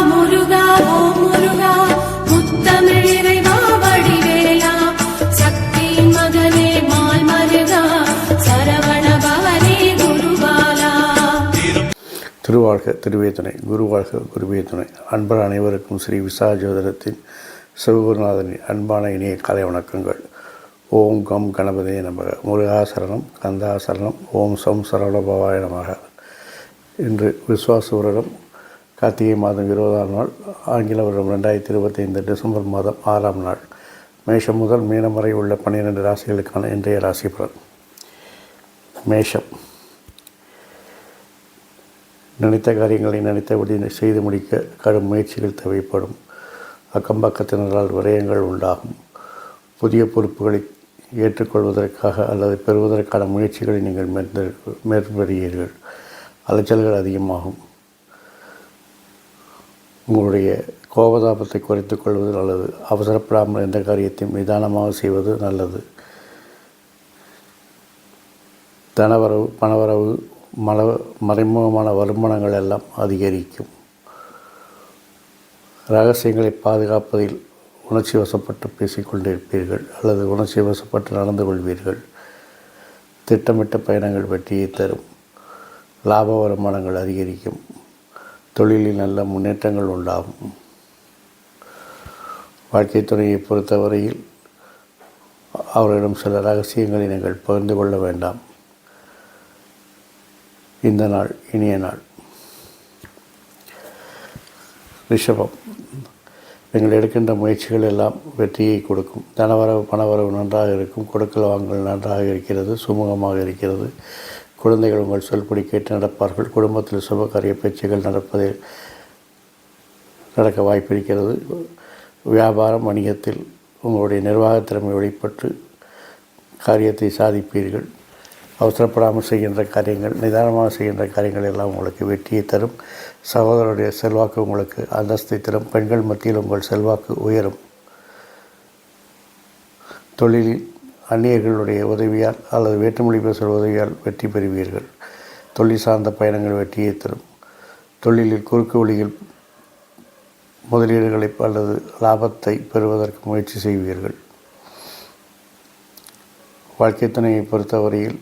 முருகா ஓம் முருகா முத்தமிழ் இறைவா வடிவேலா சக்தியின் மகனே மால் மருகா சரவண பவனே குருபாலா. திருவாழ்க திருவே துணை, குருவாழ்க குருவே துணை. அன்பர் அனைவருக்கும் ஸ்ரீ விசாஜோதரத்தின் சிவகுருநாதனின் அன்பான இனிய காலை வணக்கங்கள். ஓம் கம் கணபதியே நமக. முருகாசரணம், கந்தாசரணம், ஓம் சம் சரவணபவாய நமக. இன்று விஸ்வாச வருடம் கார்த்திகை மாதம் 20ஆம் நாள், ஆங்கில வருடம் 2025 டிசம்பர் மாதம் 6ஆம் நாள். மேஷம் முதல் மீனம் வரை உள்ள 12 ராசிகளுக்கான இன்றைய ராசி பலன். மேஷம். நினைத்த காரியங்களை நினைத்தபடி செய்து முடிக்க கடும் முயற்சிகள் தேவைப்படும். அக்கம்பக்கத்தினரால் விரயங்கள் உண்டாகும். புதிய பொறுப்புகளை ஏற்றுக்கொள்வதற்காக அல்லது பெறுவதற்கான முயற்சிகளை நீங்கள் மேற்கொள்கிறீர்கள். அலைச்சல்கள் அதிகமாகும். உங்களுடைய கோபதாபத்தை குறைத்துக் கொள்வது நல்லது. அவசரப்படாமல் எந்த காரியத்தையும் நிதானமாக செய்வது நல்லது. தனவரவு, பணவரவு, மறைமுகமான வருமானங்கள் எல்லாம் அதிகரிக்கும். இரகசியங்களை பாதுகாப்பதில் உணர்ச்சி வசப்பட்டு பேசிக்கொண்டிருப்பீர்கள் அல்லது உணர்ச்சி வசப்பட்டு நடந்து கொள்வீர்கள். திட்டமிட்ட பயணங்கள் வெற்றியை தரும். லாப வருமானங்கள் அதிகரிக்கும். தொழிலில் நல்ல முன்னேற்றங்கள் உண்டாகும். வாழ்க்கை துணையை பொறுத்தவரையில் அவரிடம் சில ரகசியங்களை நீங்கள் பகிர்ந்து கொள்ள வேண்டாம். இந்த நாள் இனிய நாள். ரிஷபம். நீங்கள் எடுக்கின்ற முயற்சிகள் எல்லாம் வெற்றியை கொடுக்கும். தனவரவு, பணவரவு நன்றாக இருக்கும். கொடுக்கல் வாங்கல் நன்றாக இருக்கிறது, சுமூகமாக இருக்கிறது. குழந்தைகள் உங்கள் சொல்படி கேட்டு நடப்பார்கள். குடும்பத்தில் சுபகாரிய பேச்சுகள் நடக்க வாய்ப்பிருக்கிறது. வியாபாரம், வணிகத்தில் உங்களுடைய நிர்வாகத்திறமை வெளிப்பட்டு காரியத்தை சாதிப்பீர்கள். அவசரப்படாமல் செய்கின்ற காரியங்கள், நிதானமாக செய்கின்ற காரியங்கள் எல்லாம் உங்களுக்கு வெற்றியை தரும். சகோதரருடைய செல்வாக்கு உங்களுக்கு அந்தஸ்தை தரும். பெண்கள் மத்தியில் உங்கள் செல்வாக்கு உயரும். தொழிலில் அந்நியர்களுடைய உதவியால் அல்லது வேற்றுமொழி பேசுகிற உதவியால் வெற்றி பெறுவீர்கள். தொழில் சார்ந்த பயணங்கள் வெற்றியை தரும். தொழிலில் குறுக்கு வழியில் முதலீடுகளை அல்லது லாபத்தை பெறுவதற்கு முயற்சி செய்வீர்கள். வாழ்க்கை துணையை பொறுத்தவரையில்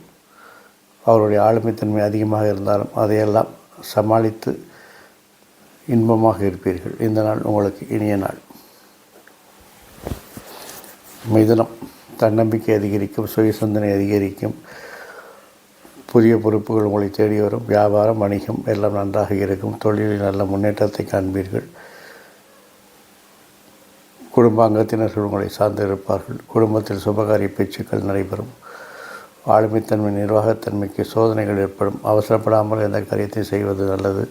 அவருடைய ஆளுமைத்தன்மை அதிகமாக இருந்தாலும் அதையெல்லாம் சமாளித்து இன்பமாக இருப்பீர்கள். இந்த நாள் உங்களுக்கு இனிய நாள். மிதுனம். தன்னம்பிக்கை அதிகரிக்கும். சுய சிந்தனை அதிகரிக்கும். புதிய பொறுப்புகள் உங்களை தேடி வரும். வியாபாரம், வணிகம் எல்லாம் நன்றாக இருக்கும். தொழிலில் நல்ல முன்னேற்றத்தை காண்பீர்கள். குடும்ப அங்கத்தினர்கள் உங்களை சார்ந்து இருப்பார்கள். குடும்பத்தில் சுபகாரிய பேச்சுக்கள் நடைபெறும். ஆளுமைத்தன்மை, நிர்வாகத்தன்மைக்கு சோதனைகள் ஏற்படும். அவசரப்படாமல் எந்த காரியத்தை செய்வது நல்லது.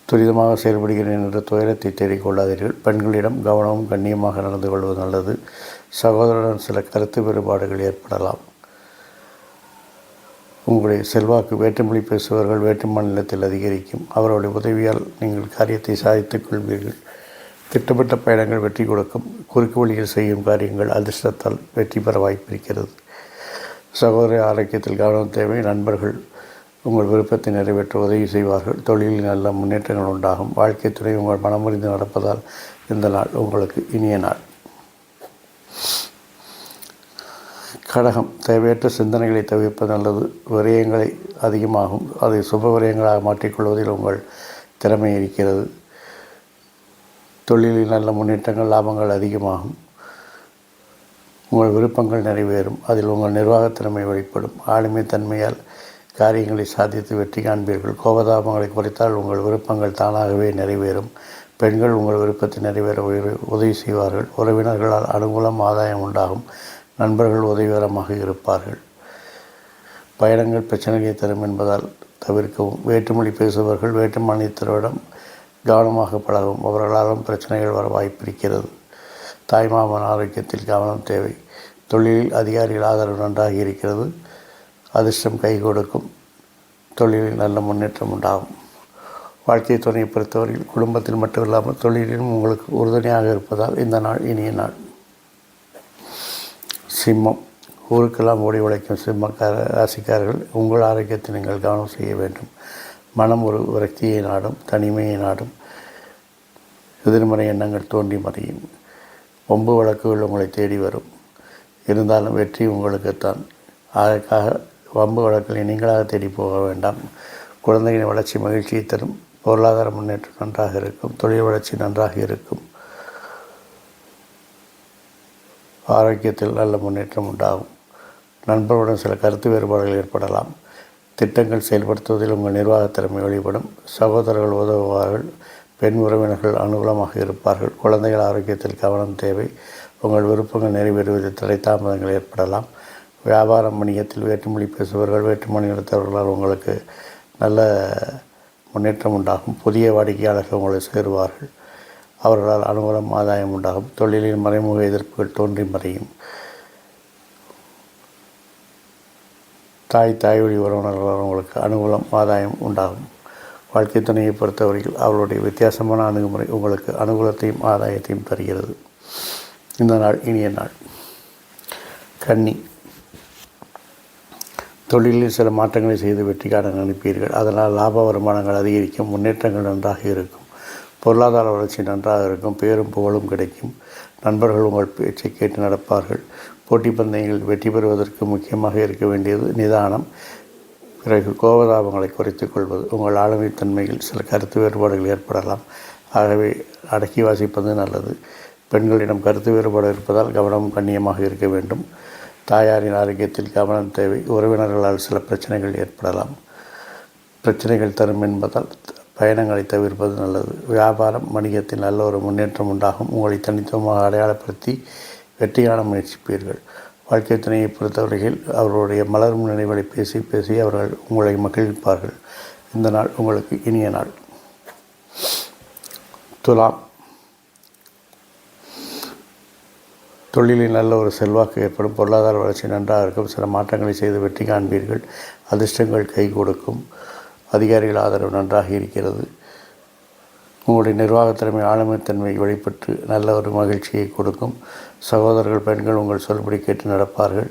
துரிதமாக செயல்படுகிறேன் என்ற துயரத்தை தேடிக்கொள்ளாதீர்கள். பெண்களிடம் கவனமும் கண்ணியமாக நடந்து கொள்வது நல்லது. சகோதரருடன் சில கருத்து வேறுபாடுகள் ஏற்படலாம். உங்களுடைய செல்வாக்கு வேற்றுமொழி பேசுபவர்கள் வேற்று மாநிலத்தில் அதிகரிக்கும். அவருடைய உதவியால் நீங்கள் காரியத்தை சாதித்துக் கொள்வீர்கள். திட்டமிட்ட பயணங்கள் வெற்றி கொடுக்கும். குறுக்கு வழியில் செய்யும் காரியங்கள் அதிர்ஷ்டத்தால் வெற்றி பெற வாய்ப்பிருக்கிறது. சகோதர ஆரோக்கியத்தில் கவனம் தேவை. நண்பர்கள் உங்கள் விருப்பத்தை நிறைவேற்ற உதவி செய்வார்கள். தொழிலில் நல்ல முன்னேற்றங்கள் உண்டாகும். வாழ்க்கை துணை உங்கள் மனமுறிந்து நடப்பதால் இந்த நாள் உங்களுக்கு இனிய நாள். கடகம். தேவையற்ற சிந்தனைகளை தவிர்ப்பது நல்லது. விரயங்களை அதிகமாகும். அதை சுப விரயங்களாக மாற்றிக்கொள்வதில் உங்கள் திறமை இருக்கிறது. தொழிலில் நல்ல முன்னேற்றங்கள், லாபங்கள் அதிகமாகும். உங்கள் விருப்பங்கள் நிறைவேறும். அதில் உங்கள் நிர்வாகத்திறமை வெளிப்படும். ஆளுமை தன்மையால் காரியங்களை சாதித்து வெற்றி காண்பீர்கள். கோபதாபங்களை குறைத்தால் உங்கள் விருப்பங்கள் தானாகவே நிறைவேறும். பெண்கள் உங்கள் விருப்பத்தை நிறைவேற உதவி செய்வார்கள். உறவினர்களால் அனுகூலம், ஆதாயம் உண்டாகும். நண்பர்கள் உதவிகரமாக இருப்பார்கள். பயணங்கள் பிரச்சனைகளை தரும் என்பதால் தவிர்க்கவும். வேற்றுமொழி பேசுபவர்கள் வேற்று மாநிலத்தினரிடம் கவனமாக பழகவும். அவர்களாலும் பிரச்சனைகள் வர வாய்ப்பிருக்கிறது. தாய்மாமன் ஆரோக்கியத்தில் கவனம் தேவை. தொழிலில் அதிகாரிகள் ஆதரவு நன்றாக இருக்கிறது. அதிர்ஷ்டம் கை கொடுக்கும். தொழிலில் நல்ல முன்னேற்றம் உண்டாகும். வாழ்க்கை துணையை பொறுத்தவரையில் குடும்பத்தில் மட்டுமில்லாமல் தொழிலிலும் உங்களுக்கு உறுதுணையாக இருப்பதால் இந்த நாள் இனிய நாள். சிம்மம். ஊருக்கெல்லாம் ஓடி உழைக்கும் சிம்ம ராசிக்காரர்கள் உங்கள் ஆரோக்கியத்தை நீங்கள் கவனம் செய்ய வேண்டும். மனம் ஒரு விரக்தியை நாடும், தனிமையை நாடும், எதிர்மறை எண்ணங்கள் தோன்றி மறையும், வம்பு வழக்குகள் உங்களை தேடி வரும். இருந்தாலும் வெற்றி உங்களுக்குத்தான். அதற்காக வம்பு வழக்குகளை நீங்களாக தேடி போக வேண்டாம். குழந்தைகளின் வளர்ச்சி மகிழ்ச்சியை தரும். பொருளாதார முன்னேற்றம் நன்றாக இருக்கும். தொழில் வளர்ச்சி நன்றாக இருக்கும். ஆரோக்கியத்தில் நல்ல முன்னேற்றம் உண்டாகும். நண்பர்களுடன் சில கருத்து வேறுபாடுகள் ஏற்படலாம். திட்டங்கள் செயல்படுத்துவதில் உங்கள் நிர்வாகத் திறமை வெளிப்படும். சகோதரர்கள் உதவுவார்கள். பெண் உறவினர்கள் அனுகூலமாக இருப்பார்கள். குழந்தைகள் ஆரோக்கியத்தில் கவனம் தேவை. உங்கள் விருப்பங்கள் நிறைவேறுவதில் தடை தாமதங்கள் ஏற்படலாம். வியாபாரம் வணிகத்தில் வேற்றுமொழி பேசுபவர்கள், வேற்றுமொழி நடத்தவர்களால் உங்களுக்கு நல்ல முன்னேற்றம் உண்டாகும். புதிய வாடிக்கையாளர்கள் உங்களை சேருவார்கள். அவர்களால் அனுகூலம் ஆதாயம் உண்டாகும். தொழிலில் மறைமுக எதிர்ப்புகள் தோன்றி மறையும். தாய் வழி உறவினர்களால் உங்களுக்கு அனுகூலம் ஆதாயம் உண்டாகும். வாழ்க்கை துணையை பொறுத்தவரையில் அவர்களுடைய வித்தியாசமான அணுகுமுறை உங்களுக்கு அனுகூலத்தையும் ஆதாயத்தையும் தருகிறது. இந்த நாள் இனிய நாள். கன்னி, தொழிலில் சில மாற்றங்களை செய்து வெற்றி காண நினைப்பீர்கள். அதனால் லாப வருமானங்கள் அதிகரிக்கும். முன்னேற்றங்கள் நன்றாக இருக்கும். பொருளாதார வளர்ச்சி நன்றாக இருக்கும். பேரும் புகழும் கிடைக்கும். நண்பர்கள் உங்கள் பேச்சை கேட்டு நடப்பார்கள். போட்டி பந்தயங்களில் வெற்றி பெறுவதற்கு முக்கியமாக இருக்க வேண்டியது நிதானம். பிறகு கோபதாபங்களை குறைத்துக் கொள்வது. உங்கள் ஆளுமைத்தன்மையில் சில கருத்து வேறுபாடுகள் ஏற்படலாம். ஆகவே அடக்கி வாசிப்பது நல்லது. பெண்களிடம் கருத்து வேறுபாடு இருப்பதால் கவனம் கண்ணியமாக இருக்க வேண்டும். தாயாரின் ஆரோக்கியத்தில் கவனம் தேவை. உறவினர்களால் சில பிரச்சனைகள் ஏற்படலாம். பிரச்சனைகள் தரும் என்பதால் பயணங்களை தவிர்ப்பது நல்லது. வியாபாரம் வணிகத்தில் நல்ல ஒரு முன்னேற்றம் உண்டாகும். உங்களை தனித்துவமாக அடையாளப்படுத்தி வெற்றி காண முயற்சிப்பீர்கள். வாழ்க்கை துணையை பொறுத்தவரையில் அவர்களுடைய மலரும் நினைவுகளை பேசி அவர்கள் உங்களை மகிழ்விப்பார்கள். இந்த நாள் உங்களுக்கு இனிய நாள். துலாம், தொழிலில் நல்ல ஒரு செல்வாக்கு ஏற்படும். பொருளாதார வளர்ச்சி நன்றாக இருக்கும். சில மாற்றங்களை செய்து வெற்றி காண்பீர்கள். அதிர்ஷ்டங்கள் கை கொடுக்கும். அதிகாரிகள் ஆதரவு நன்றாக இருக்கிறது. உங்களுடைய நிர்வாகத்திறமை ஆளுமைத்தன்மை வெளிப்பட்டு நல்ல ஒரு மகிழ்ச்சியை கொடுக்கும். சகோதரர்கள், பெண்கள் உங்கள் சொல்படி கேட்டு நடப்பார்கள்.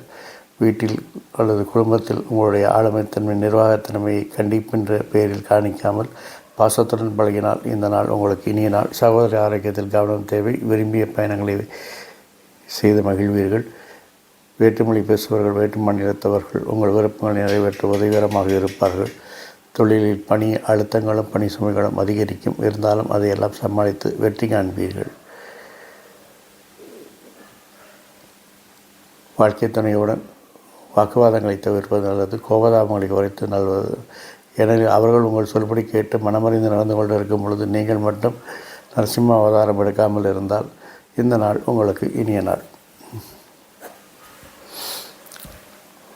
வீட்டில் அல்லது குடும்பத்தில் உங்களுடைய ஆளுமைத்தன்மை நிர்வாகத்திறமையை கண்டிப்பின்ற பெயரில் காணிக்காமல் பாசத்துடன் பழகினால் இந்த நாள் உங்களுக்கு இனிய நாள். சகோதர ஆரோக்கியத்தில் கவனம் தேவை. விரும்பிய பயணங்களை செய்து மகிழ்வீர்கள். வேற்றுமொழி பேசுபவர்கள், வேற்று மாநிலத்தவர்கள் உங்கள் விருப்பங்களை நிறைவேற்ற உதவிகரமாக இருப்பார்கள். தொழிலில் பணி அழுத்தங்களும் பணி சுமைகளும் அதிகரிக்கும். இருந்தாலும் அதையெல்லாம் சமாளித்து வெற்றி காண்பீர்கள். வாழ்க்கை துணையுடன் வாக்குவாதங்களை தவிர்ப்பது நல்லது. கோபதாபங்களை குறைத்து நல்லது. ஏனெனில் அவர்கள் உங்கள் சொல்படி கேட்டு மனமறிந்து நடந்து கொண்டு இருக்கும் பொழுது நீங்கள் மட்டும் நரசிம்ம அவதாரம் எடுக்காமல் இருந்தால் இந்த நாள் உங்களுக்கு இனிய நாள்.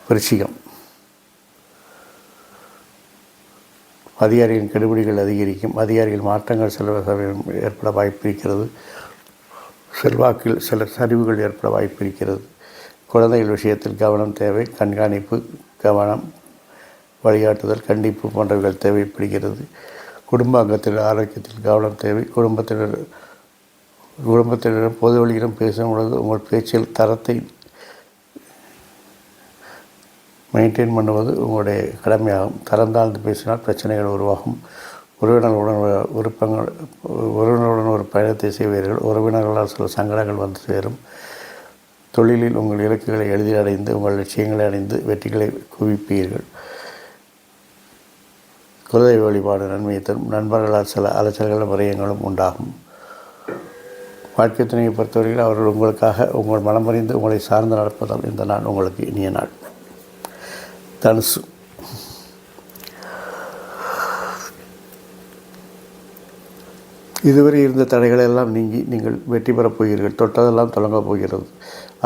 விருச்சிகம், அதிகாரிகளின் கெடுபிடிகள் அதிகரிக்கும். அதிகாரிகள் மாற்றங்கள் சில ஏற்பட வாய்ப்பு இருக்கிறது. செல்வாக்கில் சில சரிவுகள் ஏற்பட வாய்ப்பு இருக்கிறது. குழந்தைகள் விஷயத்தில் கவனம் தேவை. கண்காணிப்பு, கவனம், வழிகாட்டுதல், கண்டிப்பு போன்றவைகள் தேவைப்படுகிறது. குடும்ப அங்கத்தில் ஆரோக்கியத்தில் கவனம் தேவை. குடும்பத்தினரிடம் பொது வழியிடம் பேசும் பொழுது உங்கள் பேச்சில் தரத்தை மெயின்டைன் பண்ணுவது உங்களுடைய கடமையாகும். தரம் தாழ்ந்து பேசினால் பிரச்சனைகள் உருவாகும். உறவினருடன் ஒரு பயணத்தை செய்வீர்கள். உறவினர்களால் சில சங்கடங்கள் வந்து சேரும். தொழிலில் உங்கள் இலக்குகளை எளிதில் அடைந்து உங்கள் லட்சியங்களை அடைந்து வெற்றிகளை குவிப்பீர்கள். குலதெய்வ வழிபாடு நன்மையை தரும். நண்பர்களால் சில அலைச்சல்களும் விரயங்களும் உண்டாகும். வாழ்க்கை துணையை பொறுத்தவரையில் அவர்கள் உங்களுக்காக உங்கள் மனமறிந்து உங்களை சார்ந்து நடப்பதால் இந்த நாள் உங்களுக்கு இனிய நாள். தனுசு, இதுவரை இருந்த தடைகளை எல்லாம் நீங்கி நீங்கள் வெற்றி பெறப் போகிறீர்கள். தொட்டதெல்லாம் தொடங்கப் போகிறது.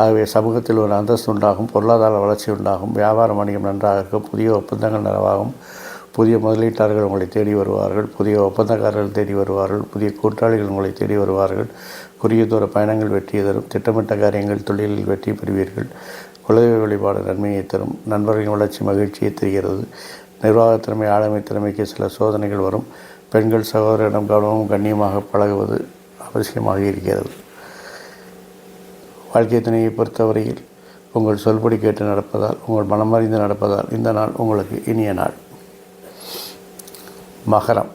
ஆகவே சமூகத்தில் ஒரு அந்தஸ்து உண்டாகும். பொருளாதார வளர்ச்சி உண்டாகும். வியாபார வணிகம் நன்றாக இருக்கும். புதிய ஒப்பந்தங்கள் நிறைவாகும். புதிய முதலீட்டாளர்கள் உங்களை தேடி வருவார்கள். புதிய ஒப்பந்தக்காரர்கள் தேடி வருவார்கள். புதிய கூட்டாளிகள் உங்களை தேடி வருவார்கள். குறுகிய தூர பயணங்கள் வெற்றியை தரும். திட்டமிட்ட காரியங்கள் தொழிலில் வெற்றி பெறுவீர்கள். குலதெய்வ வழிபாடு நன்மையை தரும். நண்பர்களின் வளர்ச்சி மகிழ்ச்சியை தருகிறது. நிர்வாகத்திறமை ஆளுமை திறமைக்கு சில சோதனைகள் வரும். பெண்கள் சகோதரிடம் கவனமும் கண்ணியமாக பழகுவது அவசியமாக இருக்கிறது. வாழ்க்கை துணையை பொறுத்தவரையில் உங்கள் சொல்படி கேட்டு நடப்பதால், உங்கள் மனமறிந்து நடப்பதால் இந்த நாள் உங்களுக்கு இனிய நாள். மகரம்.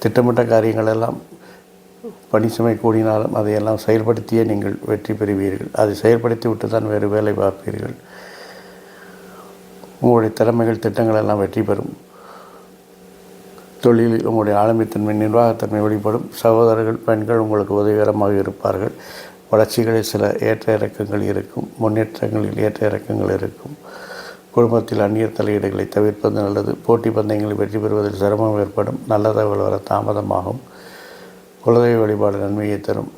திட்டமிட்ட காரியங்கள் எல்லாம் பணி சுமை கூடினாலும் அதையெல்லாம் செயல்படுத்தியே நீங்கள் வெற்றி பெறுவீர்கள். அதை செயல்படுத்தி விட்டு தான் வேறு வேலை பார்ப்பீர்கள். உங்களுடைய திறமைகள் திட்டங்கள் எல்லாம் வெற்றி பெறும். தொழிலில் உங்களுடைய ஆளுமைத்தன்மை நிர்வாகத்தன்மை வெளிப்படும். சகோதரர்கள் பெண்கள் உங்களுக்கு உதவிகரமாக இருப்பார்கள். வளர்ச்சிகளில் சில ஏற்ற இறக்கங்கள் இருக்கும். முன்னேற்றங்களில் ஏற்ற இறக்கங்கள் இருக்கும். குடும்பத்தில் அந்நியர் தலையீடுகளை தவிர்ப்பது நல்லது. போட்டி பந்தயங்களில் வெற்றி பெறுவதில் சிரமம் ஏற்படும். நல்ல தகவல் வர தாமதமாகும். குலதெய்வ வழிபாடு நன்மையை தரும்.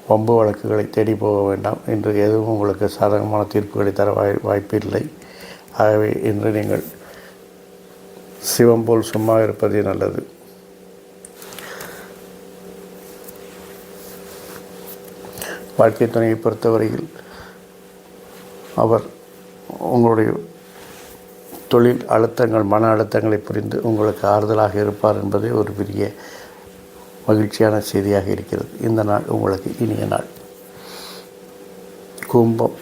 வம்பு வழக்குகளை தேடி போக வேண்டாம். இன்று எதுவும் உங்களுக்கு சாதகமான தீர்ப்புகளை தர வாய்ப்பில்லை. ஆகவே இன்று நீங்கள் சிவம் போல் சும்மா இருப்பதே நல்லது. வாழ்க்கை துணையை பொறுத்தவரையில் அவர் உங்களுடைய தொழில் அழுத்தங்கள் மன அழுத்தங்களை புரிந்து உங்களுக்கு ஆறுதலாக இருப்பார் என்பதே ஒரு பெரிய மகிழ்ச்சியான செய்தியாக இருக்கிறது. இந்த நாள் உங்களுக்கு இனிய நாள். கும்பம்.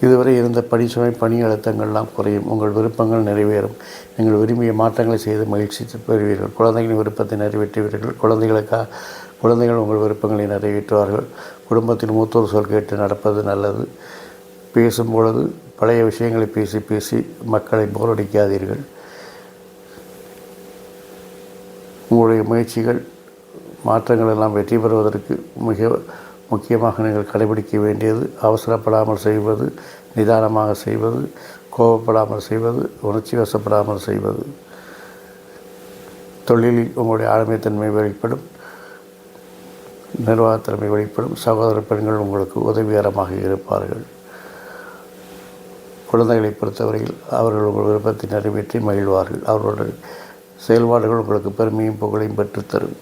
இதுவரை இருந்த பணிச்சுமை பணி அழுத்தங்கள்லாம் குறையும். உங்கள் விருப்பங்கள் நிறைவேறும். நீங்கள் விரும்பிய மாற்றங்களை செய்து மகிழ்ச்சி பெறுவீர்கள். குழந்தைகளின் விருப்பத்தை நிறைவேற்றுவீர்கள். குழந்தைகள் உங்கள் விருப்பங்களை நிறைவேற்றுவார்கள். குடும்பத்தில் மூத்தோர் சொல் கேட்டு நடப்பது நல்லது. பேசும் பொழுது பழைய விஷயங்களை பேசி பேசி மக்களை போரடிக்காதீர்கள். உங்களுடைய முயற்சிகள் மாற்றங்கள் எல்லாம் வெற்றி பெறுவதற்கு மிக முக்கியமாக நீங்கள் கடைபிடிக்க வேண்டியது அவசரப்படாமல் செய்வது, நிதானமாக செய்வது, கோபப்படாமல் செய்வது, உணர்ச்சி வசப்படாமல் செய்வது. தொழிலில் உங்களுடைய ஆளுமைத்தன்மை வெளிப்படும். நிர்வாகத்திறமை வெளிப்படும். சகோதர பெண்கள் உங்களுக்கு உதவிகரமாக இருப்பார்கள். குழந்தைகளை பொறுத்தவரையில் அவர்கள் உங்கள் விருப்பத்தை நிறைவேற்றி மகிழ்வார்கள். அவர்களுடைய செயல்பாடுகள் உங்களுக்கு பெருமையும் புகழையும் பெற்றுத்தரும்.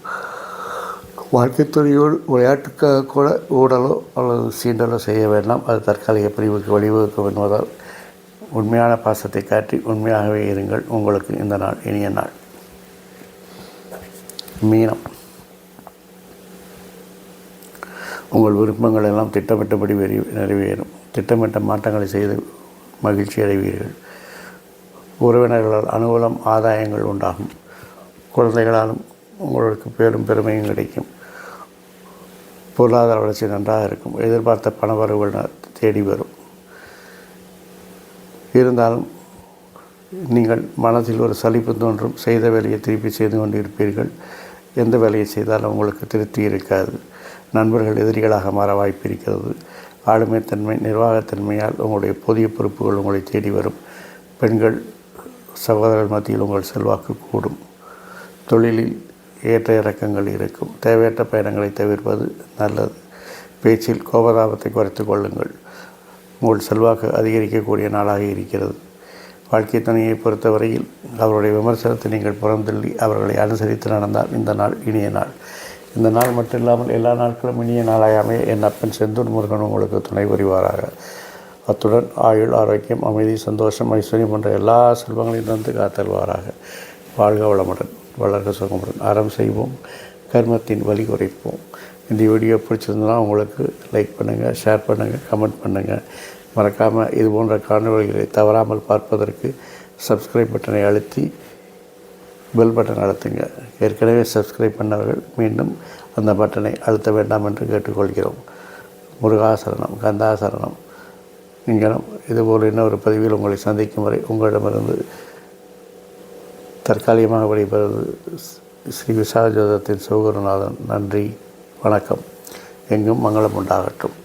வாழ்க்கைத் துறையோடு விளையாட்டுக்காக கூட ஊடலோ அல்லது சீண்டலோ செய்ய வேண்டாம். அது தற்காலிக பிரிவுக்கு வழிவகுக்கும் என்பதால் உண்மையான பாசத்தை காட்டி உண்மையாகவே இருங்கள். உங்களுக்கு இந்த நாள் இனிய நாள். மீனம். உங்கள் விருப்பங்கள் எல்லாம் திட்டமிட்டபடி நிறைவேறும். திட்டமிட்ட மாற்றங்களை செய்து மகிழ்ச்சி அடைவீர்கள். உறவினர்களால் அனுகூலம் ஆதாயங்கள் உண்டாகும். குழந்தைகளாலும் உங்களுக்கு பேரும் பெருமையும் கிடைக்கும். பொருளாதார வளர்ச்சி நன்றாக இருக்கும். எதிர்பார்த்த பணவரவுகள் தேடி வரும். இருந்தாலும் நீங்கள் மனதில் ஒரு சலிப்பு தோன்றும். செய்த வேலையை திருப்பி செய்து கொண்டிருப்பீர்கள். எந்த வேலையை செய்தாலும் உங்களுக்கு திருப்தி இருக்காது. நண்பர்கள் எதிரிகளாக மாற வாய்ப்பு இருக்கிறது. ஆளுமைத்தன்மை நிர்வாகத்தன்மையால் உங்களுடைய புதிய பொறுப்புகள் உங்களை தேடி வரும். பெண்கள் சகோதரர்கள் மத்தியில் உங்கள் செல்வாக்கு கூடும். தொழிலில் ஏற்ற இறக்கங்கள் இருக்கும். தேவையற்ற பயணங்களை தவிர்ப்பது நல்லது. பேச்சில் கோபதாபத்தை குறைத்து கொள்ளுங்கள். உங்கள் செல்வாக்கு அதிகரிக்கக்கூடிய நாளாக இருக்கிறது. வாழ்க்கை துணையை பொறுத்தவரையில் அவருடைய விமர்சனத்தை நீங்கள் புறந்தள்ளி அவர்களை அனுசரித்து நடந்தால் இந்த நாள் இனிய நாள். இந்த நாள் மட்டும் இல்லாமல் எல்லா நாட்களும் இனிய நாளாயாமே என் அப்பன் செந்தூர் முருகன் உங்களுக்கு துணை புரிவாராக. அத்துடன் ஆயுள், ஆரோக்கியம், அமைதி, சந்தோஷம், ஐஸ்வர்யம் போன்ற எல்லா செல்வங்களையும் தந்து காத்தல்வாராக. வாழ்க வளமுடன், வளர்க சுகமுடன். அறம் செய்வோம், கர்மத்தின் வலி குறைப்போம். இந்த வீடியோ பிடிச்சிருந்தனா உங்களுக்கு லைக் பண்ணுங்கள், ஷேர் பண்ணுங்கள், கமெண்ட் பண்ணுங்கள். மறக்காமல் இது போன்ற காணொளிகளை தவறாமல் பார்ப்பதற்கு சப்ஸ்கிரைப் பட்டனை அழுத்தி பெல் பட்டன் அழுத்துங்க. ஏற்கனவே சப்ஸ்கிரைப் பண்ணவர்கள் மீண்டும் அந்த பட்டனை அழுத்த வேண்டாம் என்று கேட்டுக்கொள்கிறோம். முருகாசரணம், கந்தாசரணம். நீங்களும் இதுபோல் இன்னொரு பதிவில் உங்களை சந்திக்கும் வரை உங்களிடமிருந்து தற்காலிகமாக விடைபெறுவது ஸ்ரீ விசால ஜோதிடத்தின் சிவகுருநாதன். நன்றி, வணக்கம். எங்கும் மங்களம் உண்டாகட்டும்.